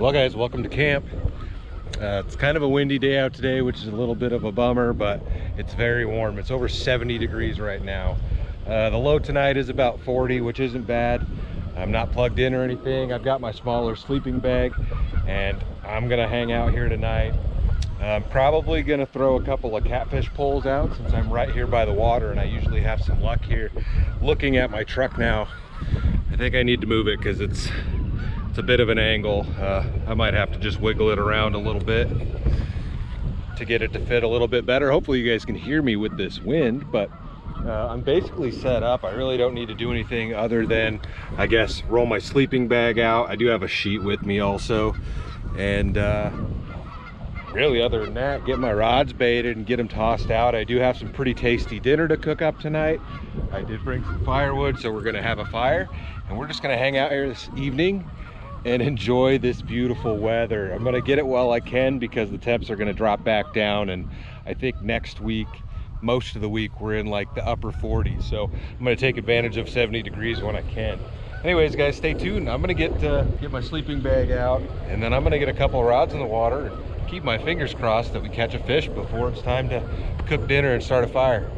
Well guys, welcome to camp. It's kind of a windy day out today, which is a little bit of a bummer, but it's very warm. It's over 70 degrees right now. The low tonight is about 40, which isn't bad. I'm not plugged in or anything. I've got my smaller sleeping bag and I'm gonna hang out here tonight. I'm probably gonna throw a couple of catfish poles out since I'm right here by the water and I usually have some luck here. Looking at my truck now, I think I need to move it because it's a bit of an angle. I might have to just wiggle it around a little bit to get it to fit a little bit better. Hopefully you guys can hear me with this wind, but I'm basically set up. I really don't need to do anything other than, I guess, roll my sleeping bag out. I do have a sheet with me also. And really other than that, get my rods baited and get them tossed out. I do have some pretty tasty dinner to cook up tonight. I did bring some firewood, so we're gonna have a fire and we're just gonna hang out here this evening and enjoy this beautiful weather. I'm gonna get it while I can because the temps are gonna drop back down, and I think next week, most of the week, we're in like the upper 40s. So I'm gonna take advantage of 70 degrees when I can. Anyways, guys, stay tuned. I'm gonna get my sleeping bag out, and then I'm gonna get a couple of rods in the water and keep my fingers crossed that we catch a fish before it's time to cook dinner and start a fire.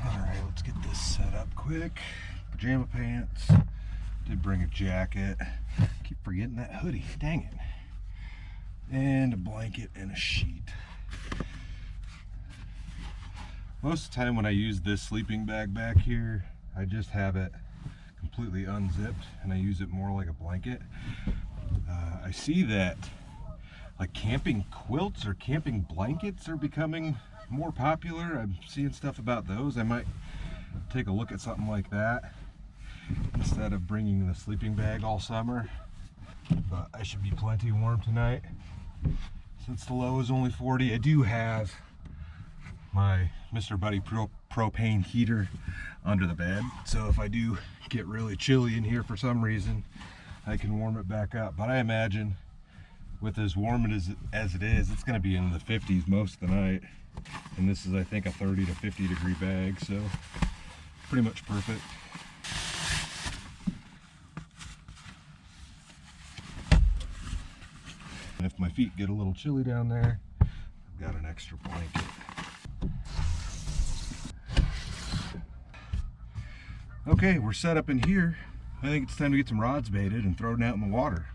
All right, let's get this set up quick. Pajama pants, did bring a jacket, keep forgetting that hoodie, dang it, and a blanket and a sheet. Most of the time when I use this sleeping bag back here, I just have it completely unzipped and I use it more like a blanket. I see that like camping quilts or camping blankets are becoming more popular. I'm seeing stuff about those. I might take a look at something like that instead of bringing the sleeping bag all summer. But I should be plenty warm tonight since the low is only 40. I do have my Mr. Buddy propane heater under the bed, so if I do get really chilly in here for some reason, I can warm it back up. But I imagine with as warm as it is, it's going to be in the 50s most of the night, and this is, I think, a 30 to 50 degree bag, so pretty much perfect. And if my feet get a little chilly down there, I've got an extra blanket. Okay, we're set up in here. I think it's time to get some rods baited and thrown out in the water.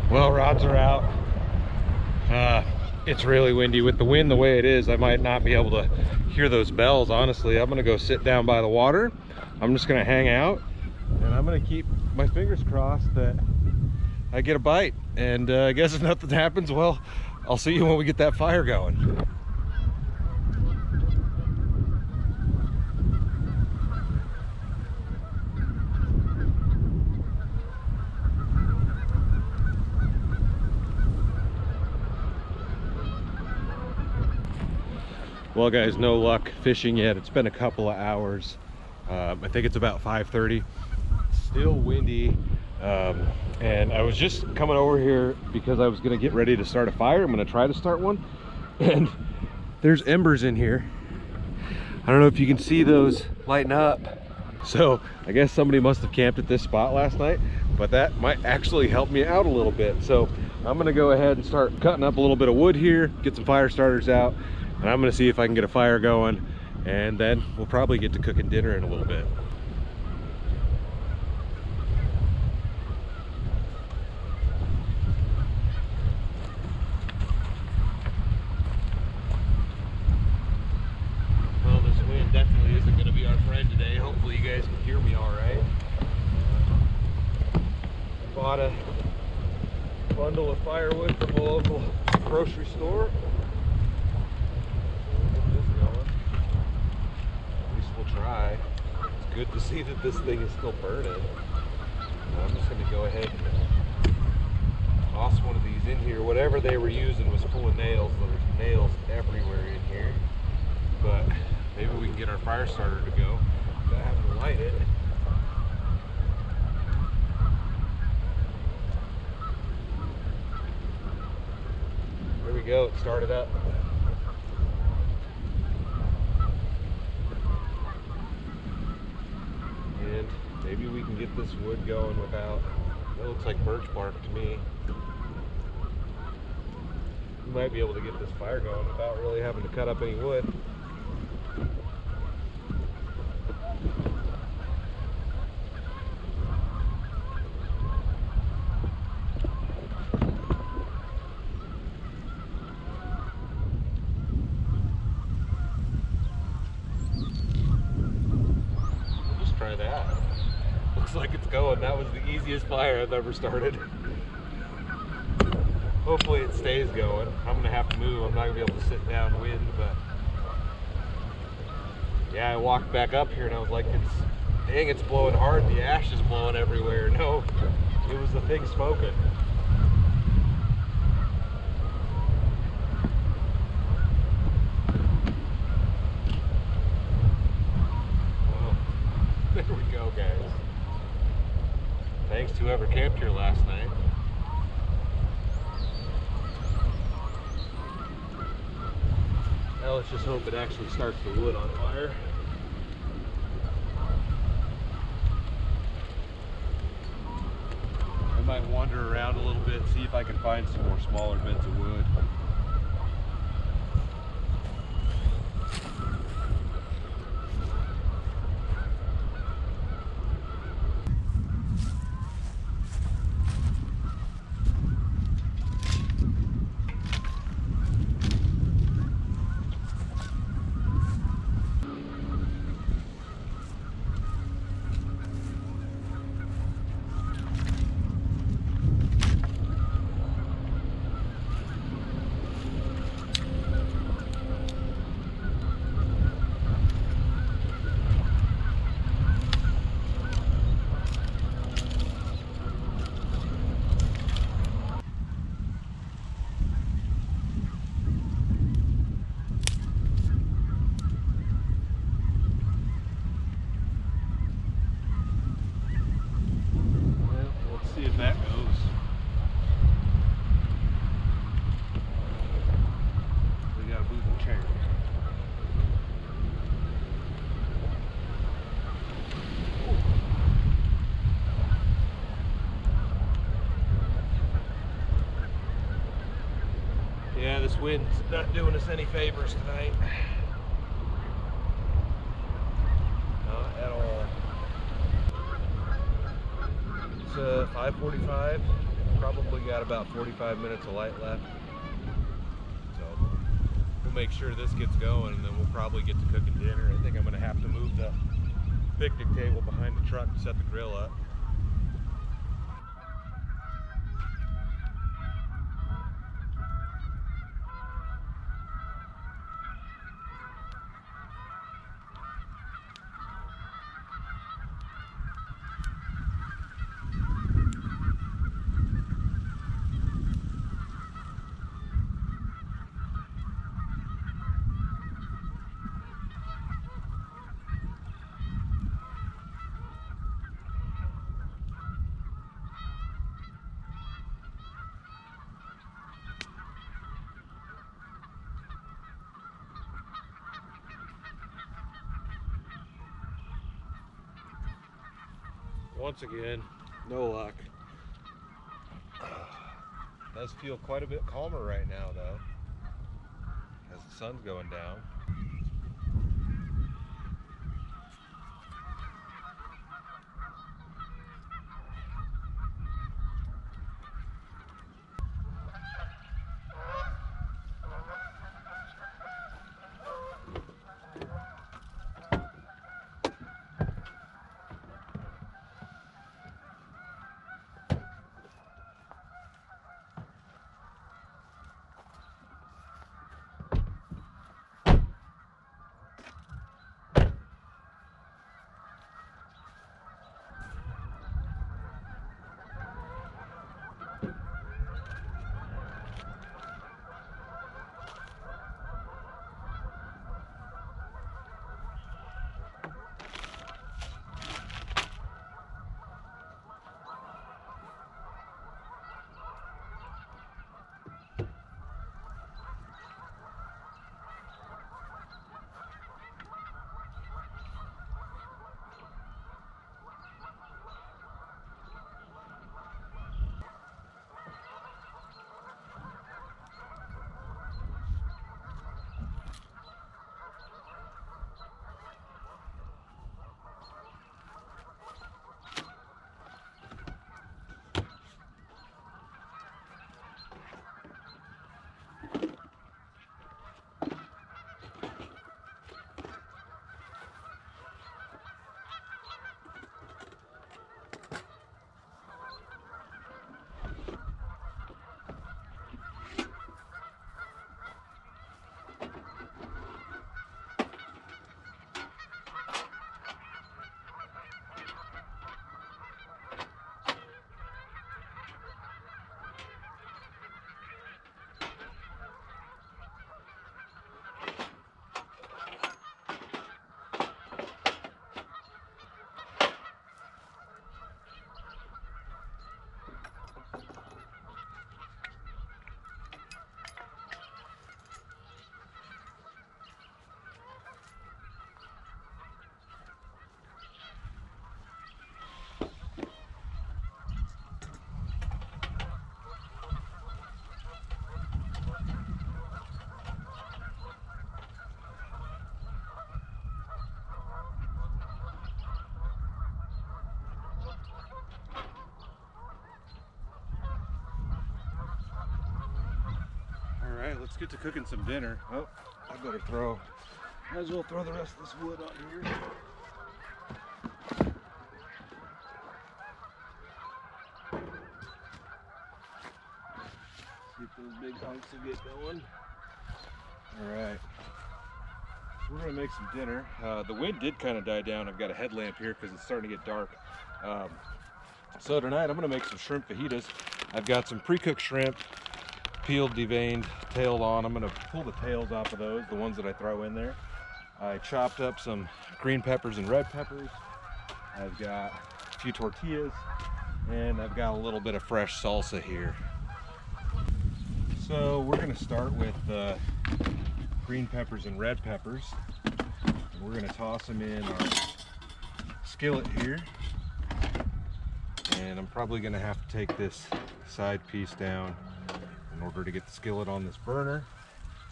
Well, rods are out. It's really windy. With the wind the way it is, I might not be able to hear those bells, honestly. I'm gonna go sit down by the water. I'm just gonna hang out, and I'm gonna keep my fingers crossed that I get a bite. And I guess if nothing happens, well, I'll see you when we get that fire going. Well guys, no luck fishing yet. It's been a couple of hours. I think it's about 5:30. Still windy. And I was just coming over here because I was gonna get ready to start a fire. I'm gonna try to start one. And there's embers in here. I don't know if you can see those lighting up. So I guess somebody must have camped at this spot last night, but that might actually help me out a little bit. So I'm gonna go ahead and start cutting up a little bit of wood here, get some fire starters out, and I'm gonna see if I can get a fire going, and then we'll probably get to cooking dinner in a little bit. Well, this wind definitely isn't gonna be our friend today. Hopefully you guys can hear me all right. Bought a bundle of firewood from a local grocery store. Try. It's good to see that this thing is still burning. I'm just going to go ahead and toss one of these in here. Whatever they were using was full of nails. There's nails everywhere in here. But maybe we can get our fire starter to go without having to light it. There we go. It started up. And maybe we can get this wood going without, it looks like birch bark to me. We might be able to get this fire going without really having to cut up any wood. That looks like it's going. That was the easiest fire I've ever started. Hopefully it stays going. I'm gonna have to move. I'm not gonna be able to sit downwind, but yeah, I walked back up here and I was like, dang, it's blowing hard. The ash is blowing everywhere. No, it was the thing smoking. There we go, guys. Thanks to whoever camped here last night. Now let's just hope it actually starts the wood on fire. I might wander around a little bit, see if I can find some more smaller bits of wood. Yeah, this wind's not doing us any favors tonight. Not at all. It's 5:45. Probably got about 45 minutes of light left. So make sure this gets going, and then we'll probably get to cooking dinner. I think I'm gonna have to move the picnic table behind the truck to set the grill up. Once again, no luck. Does feel quite a bit calmer right now though, as the sun's going down. All right, let's get to cooking some dinner. Oh, I better might as well throw the rest of this wood on here. See if those big hunks will get going. All right, we're gonna make some dinner. The wind did kind of die down. I've got a headlamp here because it's starting to get dark. So tonight I'm gonna make some shrimp fajitas. I've got some pre-cooked shrimp, peeled, deveined, tailed on. I'm gonna pull the tails off of those, the ones that I throw in there. I chopped up some green peppers and red peppers. I've got a few tortillas, and I've got a little bit of fresh salsa here. So we're gonna start with green peppers and red peppers. And we're gonna toss them in our skillet here. And I'm probably gonna have to take this side piece down in order to get the skillet on this burner.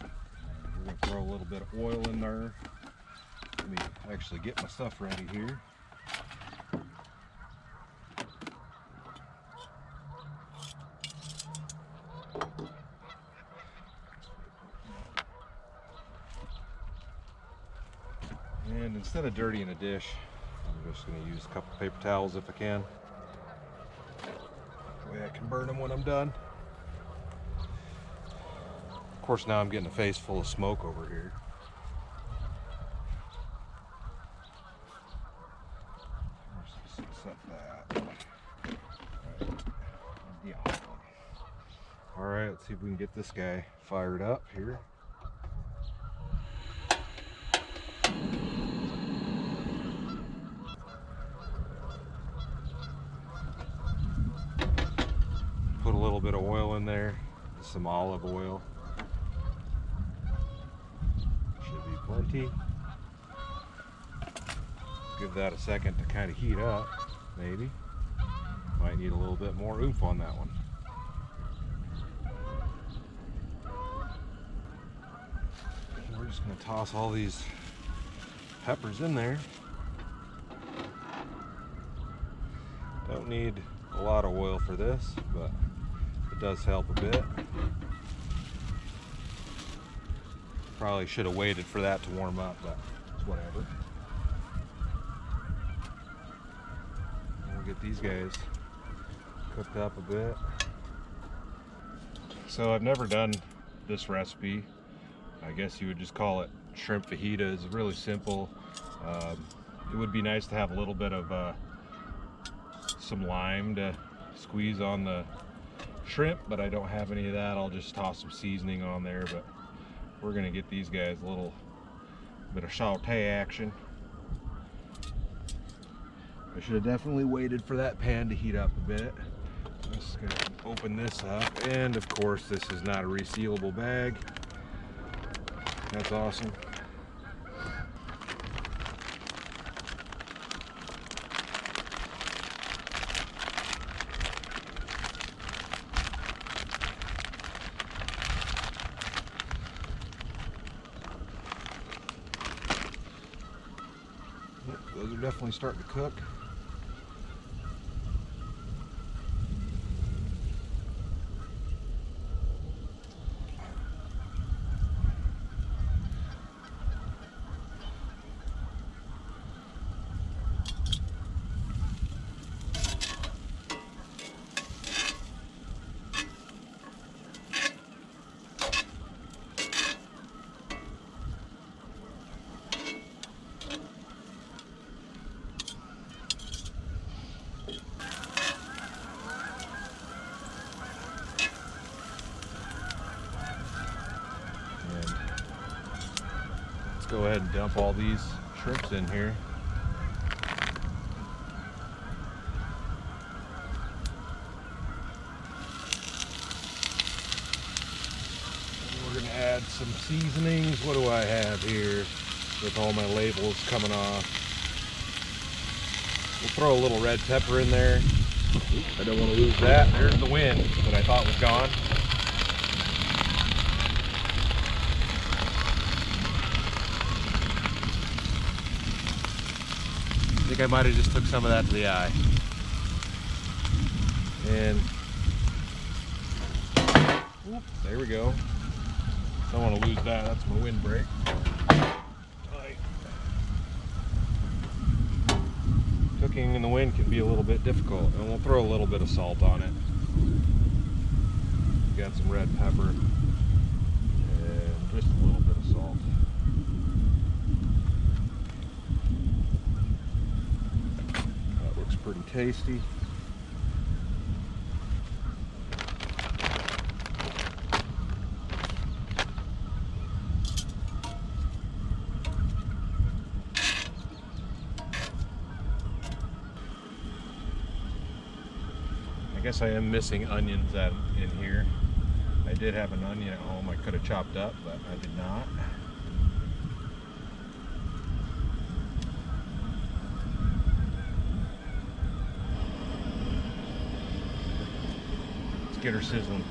We're gonna throw a little bit of oil in there. Let me actually get my stuff ready here. And instead of dirtying a dish, I'm just going to use a couple paper towels if I can. That way I can burn them when I'm done. Of course, now I'm getting a face full of smoke over here. Set that. All right, let's see if we can get this guy fired up here. Put a little bit of oil in there, some olive oil. Should be plenty. Give that a second to kind of heat up, maybe. Might need a little bit more oomph on that one. We're just going to toss all these peppers in there. Don't need a lot of oil for this, but it does help a bit. Probably should have waited for that to warm up, but it's whatever. We'll get these guys cooked up a bit. So I've never done this recipe. I guess you would just call it shrimp fajitas. It's really simple. It would be nice to have a little bit of some lime to squeeze on the shrimp, but I don't have any of that. I'll just toss some seasoning on there, but we're gonna get these guys a little bit of saute action. I should have definitely waited for that pan to heat up a bit. I'm just gonna open this up, and of course this is not a resealable bag. That's awesome. Yep, those are definitely starting to cook. Go ahead and dump all these shrimps in here. And we're going to add some seasonings. What do I have here with all my labels coming off? We'll throw a little red pepper in there. Oops, I don't want to lose that. There's the wind that I thought was gone. I think I might have just took some of that to the eye. And whoop, there we go. Don't want to lose that. That's my windbreak. Cooking in the wind can be a little bit difficult, and we'll throw a little bit of salt on it. Got some red pepper and just a little bit of salt. Pretty tasty. I guess I am missing onions in here. I did have an onion at home I could have chopped up, but I did not. Get her sizzling.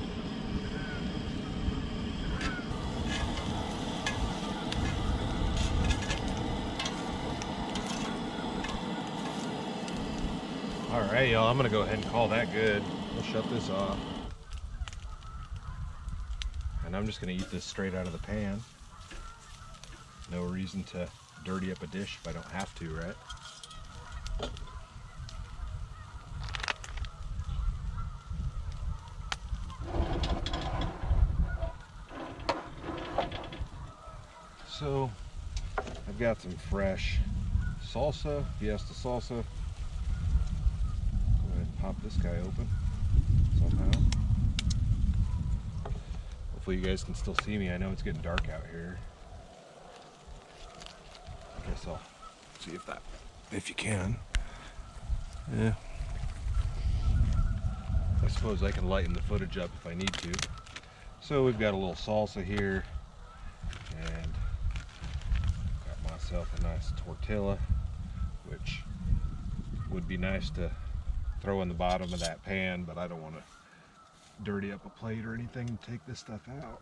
All right, y'all, I'm gonna go ahead and call that good. We'll shut this off. And I'm just gonna eat this straight out of the pan. No reason to dirty up a dish if I don't have to, right? So I've got some fresh salsa, Fiesta salsa. Go ahead and pop this guy open somehow. Hopefully you guys can still see me. I know it's getting dark out here. I guess I'll see if you can. Yeah. I suppose I can lighten the footage up if I need to. So we've got a little salsa here, and got myself a nice tortilla, which would be nice to throw in the bottom of that pan, but I don't want to dirty up a plate or anything and take this stuff out.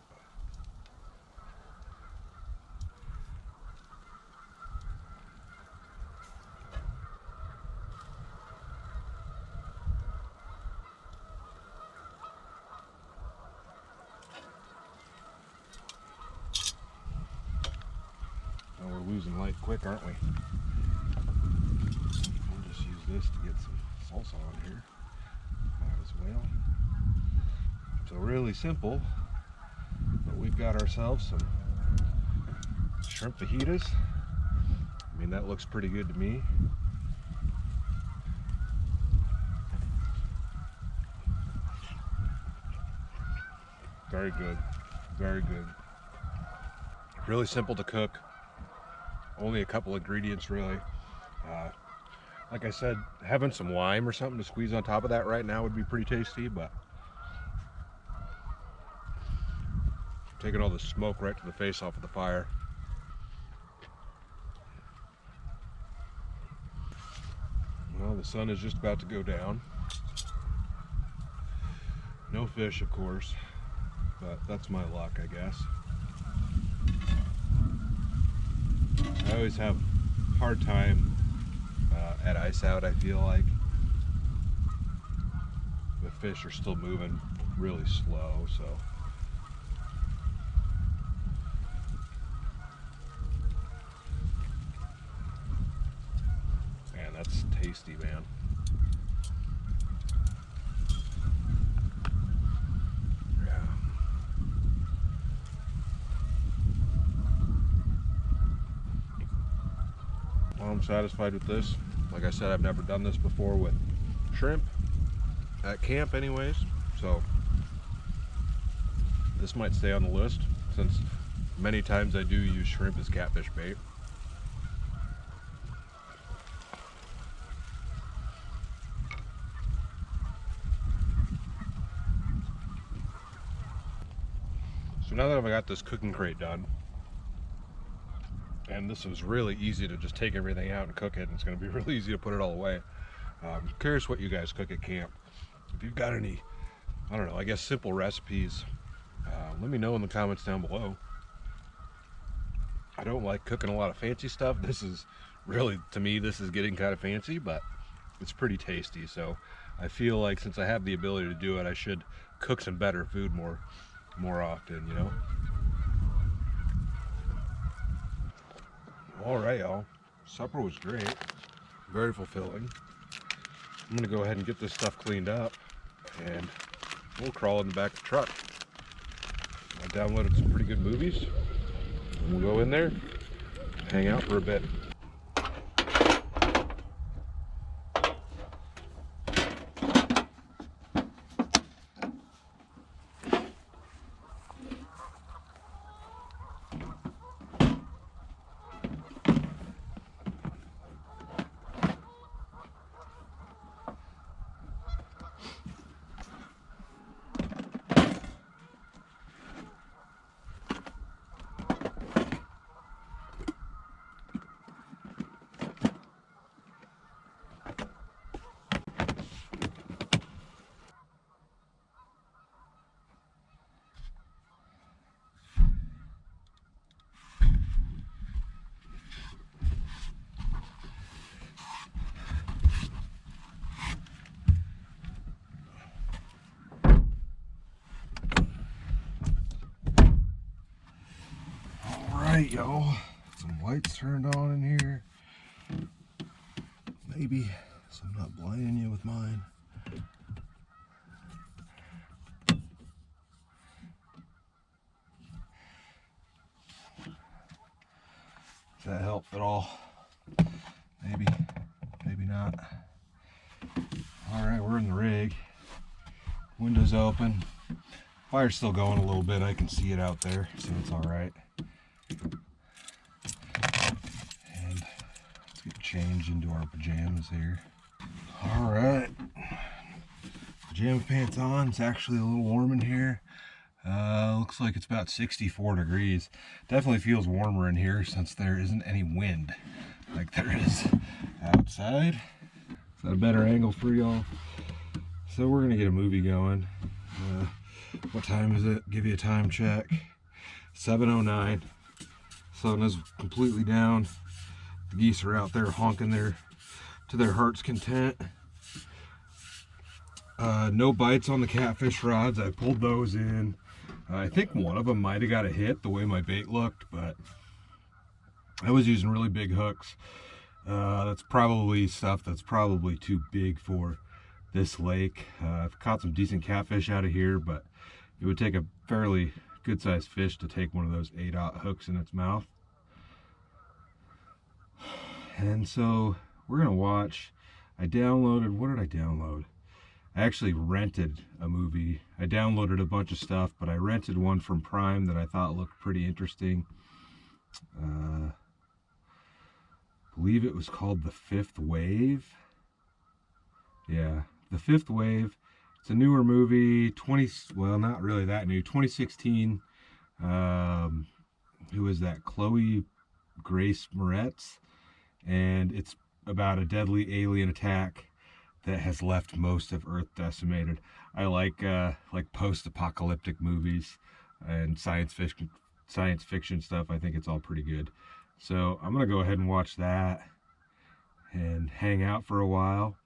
Oh, we're losing light quick, aren't we? We'll just use this to get some salsa on here. Might as well. So really simple, but we've got ourselves some shrimp fajitas. I mean, that looks pretty good to me. Very good, very good. Really simple to cook. Only a couple ingredients, really. Like I said, having some lime or something to squeeze on top of that right now would be pretty tasty, but taking all the smoke right to the face off of the fire. Well, the sun is just about to go down. No fish, of course, but that's my luck, I guess. I always have a hard time at ice out, I feel like. The fish are still moving really slow, so. Man, that's tasty, man. I'm satisfied with this. Like I said, I've never done this before with shrimp at camp anyways, so this might stay on the list since many times I do use shrimp as catfish bait. So now that I've got this cooking crate done, and this was really easy to just take everything out and cook it, and it's going to be really easy to put it all away. I'm curious what you guys cook at camp. If you've got any, I don't know, I guess simple recipes, let me know in the comments down below. I don't like cooking a lot of fancy stuff. This is really, to me, this is getting kind of fancy, but it's pretty tasty. So I feel like since I have the ability to do it, I should cook some better food more often, you know? All right, y'all. Supper was great. Very fulfilling. I'm gonna go ahead and get this stuff cleaned up, and we'll crawl in the back of the truck. I downloaded some pretty good movies, and we'll go in there, hang out for a bit. Alright, y'all, some lights turned on in here. Maybe, so I'm not blinding you with mine. Does that help at all? Maybe, maybe not. All right, we're in the rig. Windows open. Fire's still going a little bit. I can see it out there, so it's all right. And let's get changed into our pajamas here. All right, pajama pants on. It's actually a little warm in here. Looks like it's about 64 degrees. Definitely feels warmer in here since there isn't any wind like there is outside. Is that a better angle for y'all? So we're gonna get a movie going. What time is it? Give you a time check. 7:09. Sun is completely down. The geese are out there honking to their heart's content. No bites on the catfish rods. I pulled those in. I think one of them might have got a hit the way my bait looked, but I was using really big hooks. That's probably stuff that's probably too big for this lake. I've caught some decent catfish out of here, but it would take a fairly good sized fish to take one of those 8/0 hooks in its mouth. And so we're gonna watch. I downloaded, what did I download? I actually rented a movie. I downloaded a bunch of stuff, but I rented one from Prime that I thought looked pretty interesting. I believe it was called The Fifth Wave. Yeah, The Fifth Wave. It's a newer movie, well, not really that new, 2016. Who is that? Chloe Grace Moretz. And it's about a deadly alien attack that has left most of Earth decimated. I like post-apocalyptic movies and science fiction stuff. I think it's all pretty good. So I'm gonna go ahead and watch that and hang out for a while.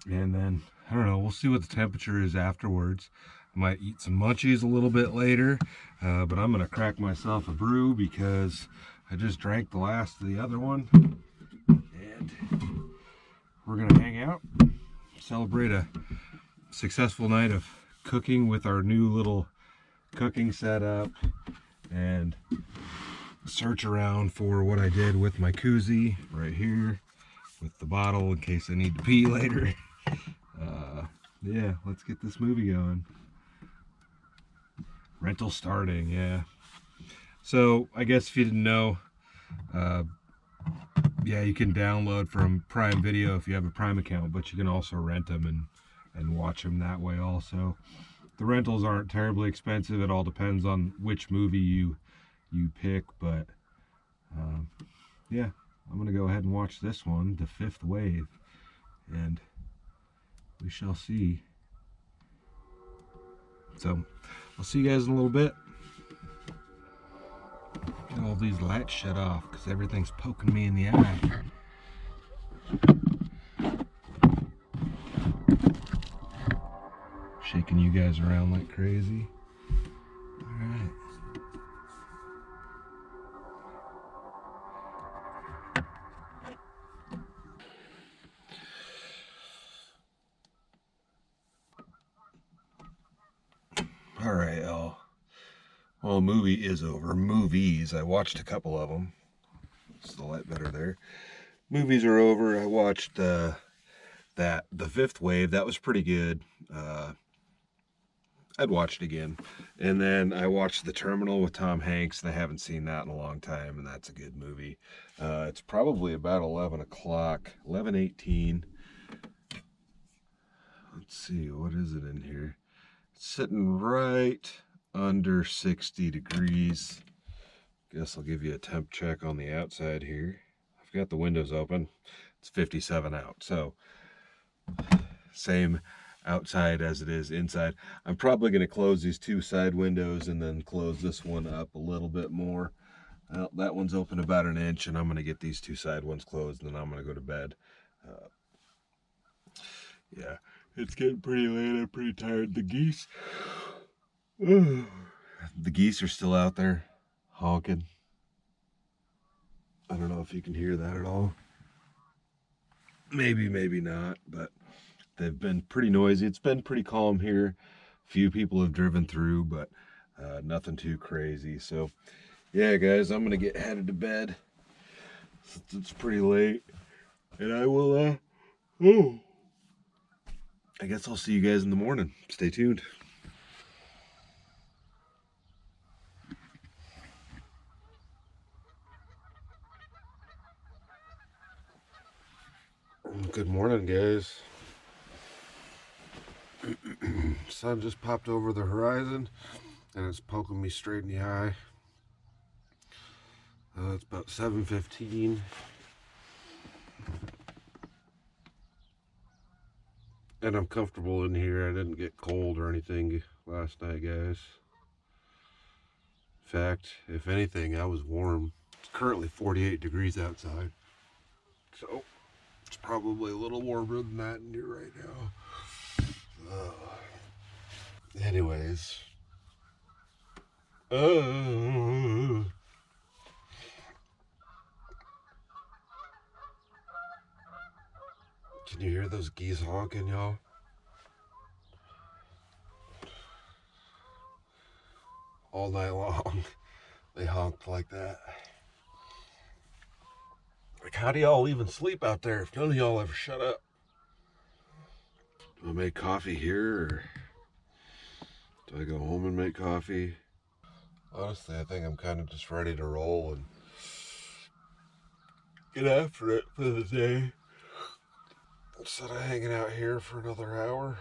And then, I don't know, we'll see what the temperature is afterwards. I might eat some munchies a little bit later, but I'm gonna crack myself a brew because I just drank the last of the other one. And we're gonna hang out, celebrate a successful night of cooking with our new little cooking setup, and search around for what I did with my koozie right here with the bottle in case I need to pee later. Yeah, let's get this movie going. Rental starting, yeah. So I guess if you didn't know, yeah, you can download from Prime Video if you have a Prime account, but you can also rent them and watch them that way also. The rentals aren't terribly expensive. It all depends on which movie you pick, but yeah, I'm gonna go ahead and watch this one, The Fifth Wave, and we shall see. So I'll see you guys in a little bit. Get all these lights shut off because everything's poking me in the eye. Shaking you guys around like crazy. All right. All right, y'all. Well, the movie is over. Movies. I watched a couple of them. It's a lot better there. Movies are over. I watched The Fifth Wave. That was pretty good. I'd watch it again. And then I watched The Terminal with Tom Hanks, and I haven't seen that in a long time, and that's a good movie. It's probably about 11 o'clock, 11:18. Let's see, what is it in here? It's sitting right under 60 degrees. Guess I'll give you a temp check on the outside here. I've got the windows open. It's 57 out, so same outside as it is inside. I'm probably going to close these two side windows and then close this one up a little bit more. Well, that one's open about an inch, and I'm going to get these two side ones closed, and then I'm going to go to bed. Yeah, it's getting pretty late. I'm pretty tired. The geese are still out there honking. I don't know if you can hear that at all. Maybe, maybe not, but they've been pretty noisy. It's been pretty calm here. Few people have driven through, but nothing too crazy. So yeah, guys, I'm gonna get headed to bed. It's pretty late, and I will I guess I'll see you guys in the morning. Stay tuned. Good morning, guys. Sun just popped over the horizon and it's poking me straight in the eye. It's about 7:15. And I'm comfortable in here. I didn't get cold or anything last night, guys. In fact, if anything, I was warm. It's currently 48 degrees outside. So it's probably a little warmer than that in here right now. Anyways. Can you hear those geese honking, y'all? All night long, they honked like that. Like, how do y'all even sleep out there if none of y'all ever shut up? Do I make coffee here, or do I go home and make coffee? Honestly, I think I'm kind of just ready to roll and get after it for the day. Instead of hanging out here for another hour,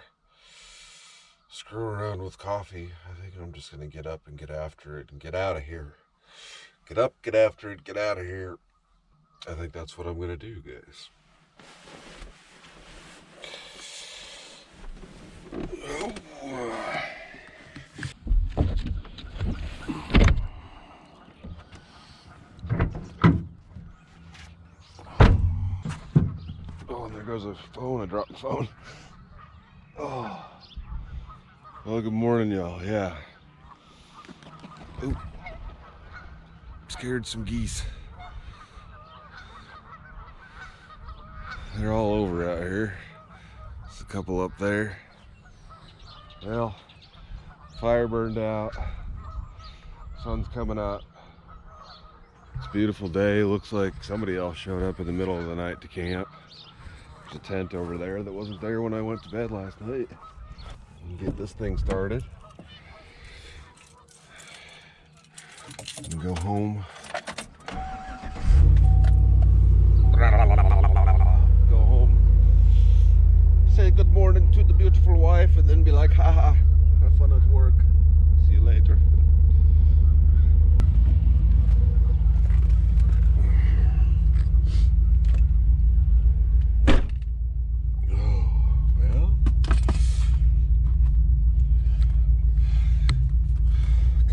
screw around with coffee, I think I'm just going to get up and get after it and get out of here. Get up, get after it, get out of here. I think that's what I'm going to do, guys. Oh, and there goes a phone. I dropped the phone. Oh. Well, good morning, y'all. Yeah. Ooh. Scared some geese. They're all over out here. There's a couple up there. Well, fire burned out. Sun's coming up. It's a beautiful day. Looks like somebody else showed up in the middle of the night to camp. There's a tent over there that wasn't there when I went to bed last night. Get this thing started and go home. Go home, say good morning to the beautiful wife, and then be like, haha, have fun at work. See you later.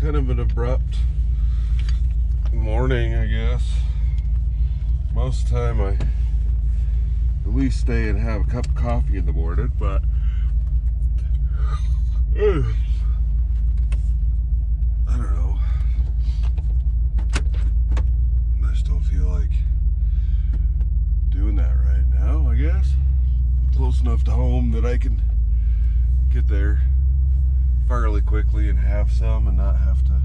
Kind of an abrupt morning, I guess. Most of the time I at least stay and have a cup of coffee in the morning, but I don't know. I just don't feel like doing that right now, I guess. Close enough to home that I can get there fairly quickly and have some and not have to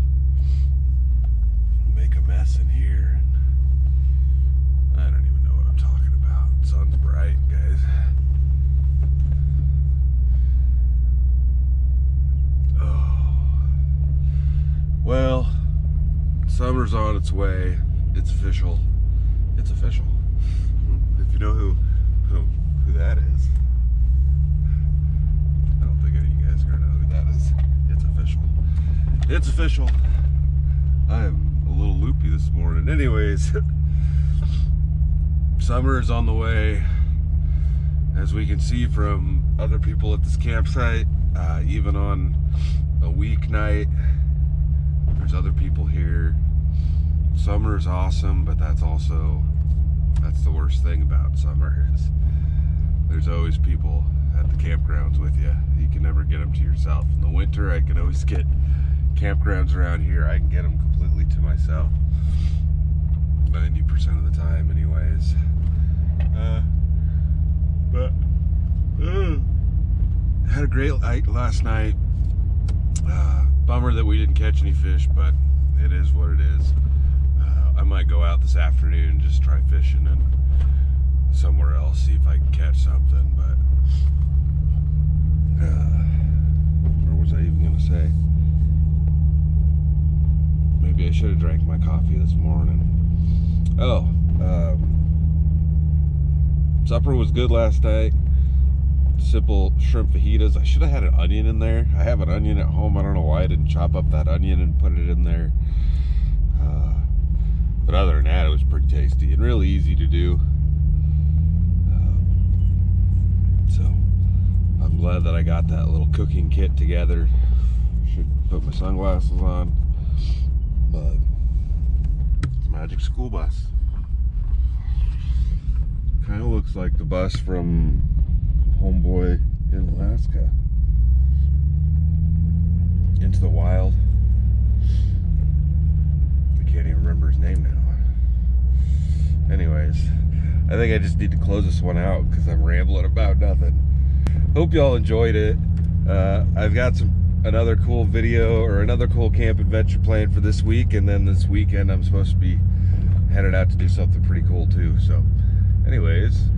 make a mess in here. And I don't even know what I'm talking about. The sun's bright, guys. Oh. Well, summer's on its way. It's official. It's official. If you know who that is. I don't think any of you guys are gonna know who that is. It's official. It's official. I am a little loopy this morning. Anyways, summer is on the way. As we can see from other people at this campsite, even on a weeknight, there's other people here. Summer is awesome, but that's the worst thing about summer is there's always people at the campgrounds with you. You can never get them to yourself. In the winter, I can always get campgrounds around here. I can get them completely to myself. 90% of the time anyways. Had a great night last night. Bummer that we didn't catch any fish, but it is what it is. I might go out this afternoon and just try fishing and somewhere else, see if I can catch something, but what was I even gonna say? Maybe I should have drank my coffee this morning. Oh, supper was good last night. Simple shrimp fajitas. I should have had an onion in there. I have an onion at home. I don't know why I didn't chop up that onion and put it in there. But other than that, it was pretty tasty and really easy to do. So I'm glad that I got that little cooking kit together. Should put my sunglasses on. But it's a Magic School Bus. Kind of looks like the bus from Homeboy in Alaska. Into the Wild. I can't even remember his name now. Anyways, I think I just need to close this one out because I'm rambling about nothing. Hope y'all enjoyed it. I've got another cool video or another cool camp adventure planned for this week, and then this weekend I'm supposed to be headed out to do something pretty cool too. So anyways,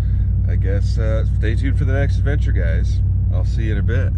I guess stay tuned for the next adventure, guys. I'll see you in a bit.